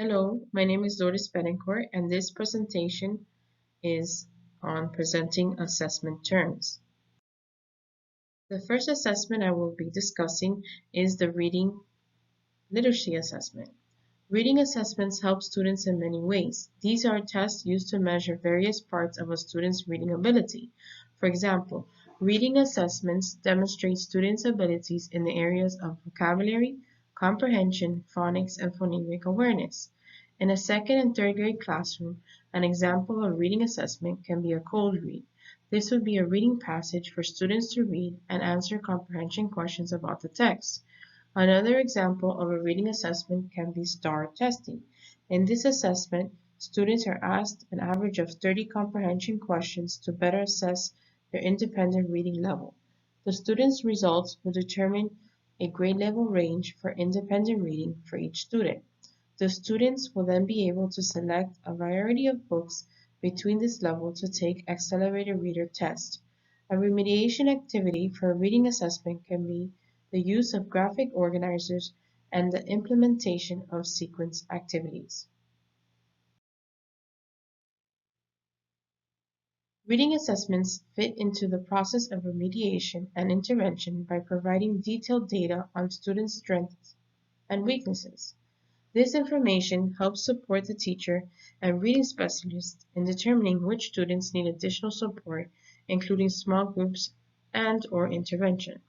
Hello, my name is Lourdes Betancourt, and this presentation is on presenting assessment terms. The first assessment I will be discussing is the reading literacy assessment. Reading assessments help students in many ways. These are tests used to measure various parts of a student's reading ability. For example, reading assessments demonstrate students' abilities in the areas of vocabulary, comprehension, phonics, and phonemic awareness. In a second and third grade classroom, an example of a reading assessment can be a cold read. This would be a reading passage for students to read and answer comprehension questions about the text. Another example of a reading assessment can be STAR testing. In this assessment, students are asked an average of 30 comprehension questions to better assess their independent reading level. The students' results will determine a grade level range for independent reading for each student. The students will then be able to select a variety of books between this level to take accelerated reader test. A remediation activity for a reading assessment can be the use of graphic organizers and the implementation of sequence activities. Reading assessments fit into the process of remediation and intervention by providing detailed data on students' strengths and weaknesses. This information helps support the teacher and reading specialist in determining which students need additional support, including small groups and/or intervention.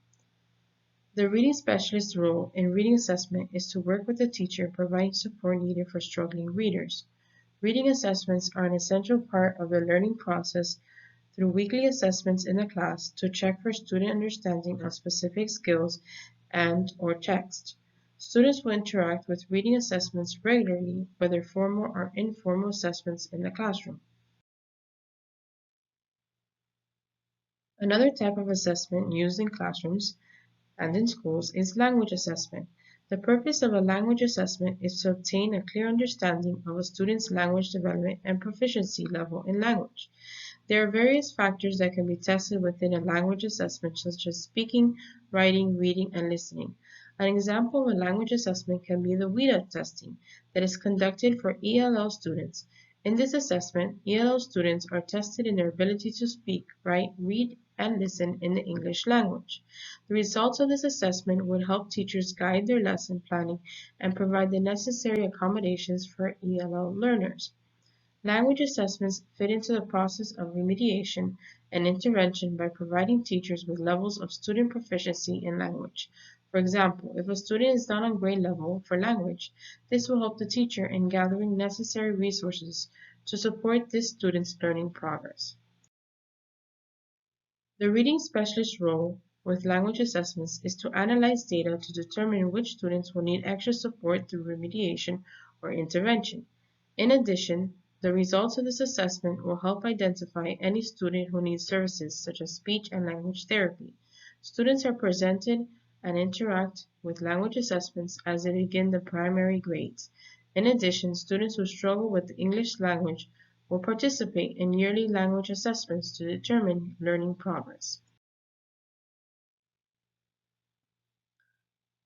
The reading specialist's role in reading assessment is to work with the teacher providing support needed for struggling readers. Reading assessments are an essential part of the learning process through weekly assessments in the class to check for student understanding of specific skills and/or text. Students will interact with reading assessments regularly, whether formal or informal assessments in the classroom. Another type of assessment used in classrooms and in schools is language assessment. The purpose of a language assessment is to obtain a clear understanding of a student's language development and proficiency level in language. There are various factors that can be tested within a language assessment, such as speaking, writing, reading, and listening. An example of a language assessment can be the WIDA testing that is conducted for ELL students. In this assessment, ELL students are tested in their ability to speak, write, read, and listen in the English language. The results of this assessment would help teachers guide their lesson planning and provide the necessary accommodations for ELL learners. Language assessments fit into the process of remediation and intervention by providing teachers with levels of student proficiency in language. For example, if a student is not on grade level for language, this will help the teacher in gathering necessary resources to support this student's learning progress. The reading specialist's role with language assessments is to analyze data to determine which students will need extra support through remediation or intervention. In addition, the results of this assessment will help identify any student who needs services such as speech and language therapy. Students are presented and interact with language assessments as they begin the primary grades. In addition, students who struggle with the English language will participate in yearly language assessments to determine learning progress.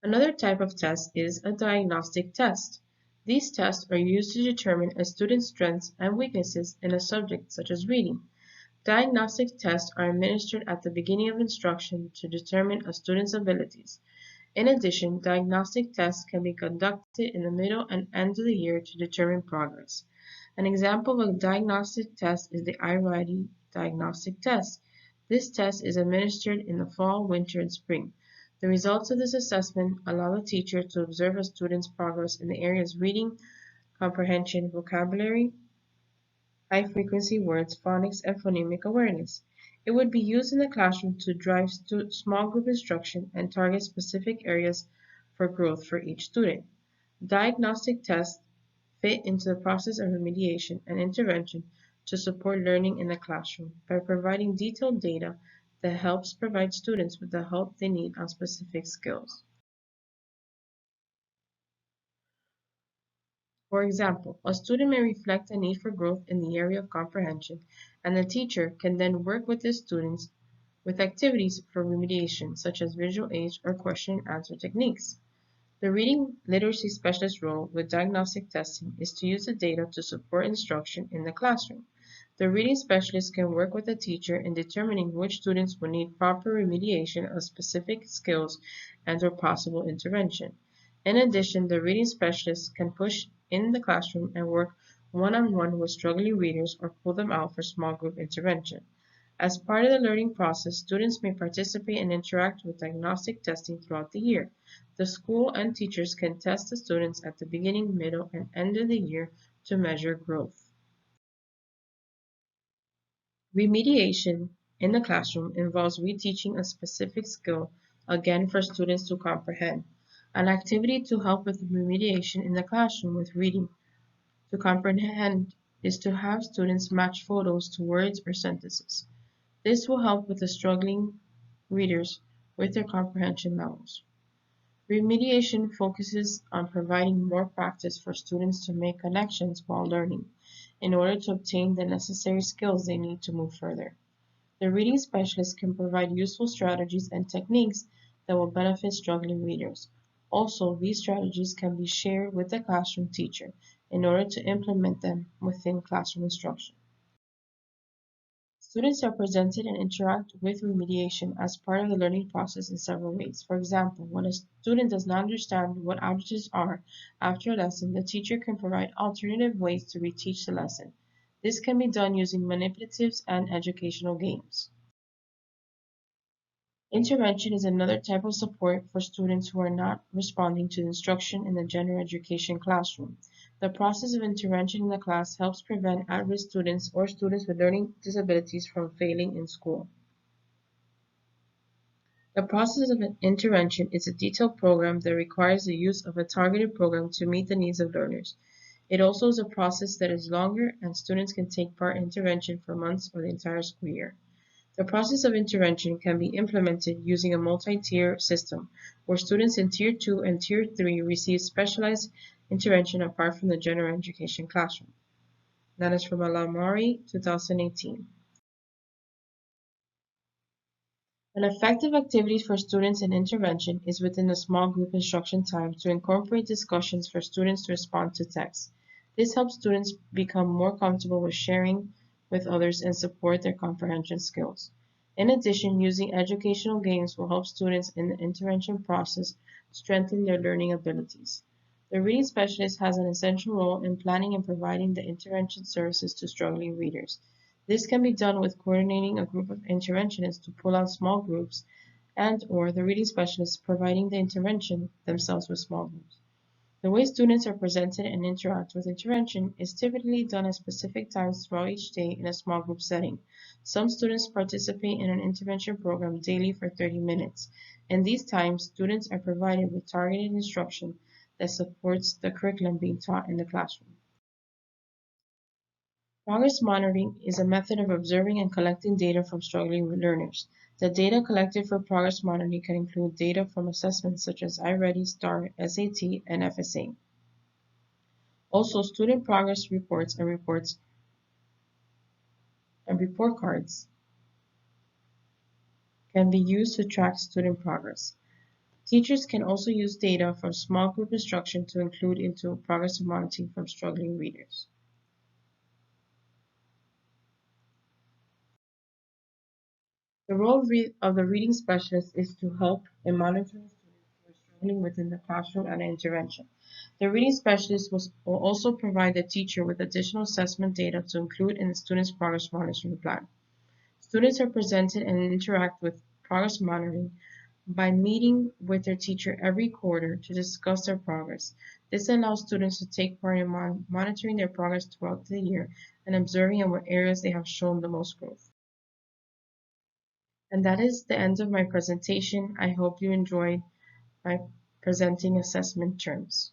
Another type of test is a diagnostic test. These tests are used to determine a student's strengths and weaknesses in a subject such as reading. Diagnostic tests are administered at the beginning of instruction to determine a student's abilities. In addition, diagnostic tests can be conducted in the middle and end of the year to determine progress. An example of a diagnostic test is the iReady diagnostic test. This test is administered in the fall, winter, and spring. The results of this assessment allow the teacher to observe a student's progress in the areas reading, comprehension, vocabulary, high-frequency words, phonics, and phonemic awareness. It would be used in the classroom to drive small group instruction and target specific areas for growth for each student. Diagnostic tests fit into the process of remediation and intervention to support learning in the classroom by providing detailed data that helps provide students with the help they need on specific skills. For example, a student may reflect a need for growth in the area of comprehension, and the teacher can then work with the students with activities for remediation, such as visual aids or question and answer techniques. The reading literacy specialist role with diagnostic testing is to use the data to support instruction in the classroom. The reading specialist can work with the teacher in determining which students will need proper remediation of specific skills and/or possible intervention. In addition, the reading specialist can push in the classroom and work one-on-one with struggling readers or pull them out for small group intervention. As part of the learning process, students may participate and interact with diagnostic testing throughout the year. The school and teachers can test the students at the beginning, middle, and end of the year to measure growth. Remediation in the classroom involves reteaching a specific skill, again for students to comprehend. An activity to help with remediation in the classroom with reading to comprehend is to have students match photos to words or sentences. This will help with the struggling readers with their comprehension levels. Remediation focuses on providing more practice for students to make connections while learning, in order to obtain the necessary skills they need to move further. The reading specialist can provide useful strategies and techniques that will benefit struggling readers. Also, these strategies can be shared with the classroom teacher in order to implement them within classroom instruction. Students are presented and interact with remediation as part of the learning process in several ways. For example, when a student does not understand what outages are after a lesson, the teacher can provide alternative ways to reteach the lesson. This can be done using manipulatives and educational games. Intervention is another type of support for students who are not responding to the instruction in the general education classroom. The process of intervention in the class helps prevent at-risk students or students with learning disabilities from failing in school. The process of an intervention is a detailed program that requires the use of a targeted program to meet the needs of learners. It also is a process that is longer, and students can take part in intervention for months or the entire school year. The process of intervention can be implemented using a multi-tier system, where students in Tier 2 and Tier 3 receive specialized intervention apart from the general education classroom. That is from Alamari, 2018. An effective activity for students in intervention is within the small group instruction time to incorporate discussions for students to respond to text. This helps students become more comfortable with sharing with others and support their comprehension skills. In addition, using educational games will help students in the intervention process strengthen their learning abilities. The reading specialist has an essential role in planning and providing the intervention services to struggling readers. This can be done with coordinating a group of interventionists to pull out small groups and/or the reading specialists providing the intervention themselves with small groups. The way students are presented and interact with intervention is typically done at specific times throughout each day in a small group setting. Some students participate in an intervention program daily for 30 minutes. In these times, students are provided with targeted instruction that supports the curriculum being taught in the classroom. Progress monitoring is a method of observing and collecting data from struggling learners. The data collected for progress monitoring can include data from assessments such as iReady, STAR, SAT, and FSA. Also, student progress reports and report cards can be used to track student progress. Teachers can also use data from small group instruction to include into progress monitoring from struggling readers. The role of the reading specialist is to help in monitoring students who are struggling within the classroom and intervention. The reading specialist will also provide the teacher with additional assessment data to include in the student's progress monitoring plan. Students are presented and interact with progress monitoring by meeting with their teacher every quarter to discuss their progress. This allows students to take part in monitoring their progress throughout the year and observing in what areas they have shown the most growth. And that is the end of my presentation. I hope you enjoyed my presenting assessment terms.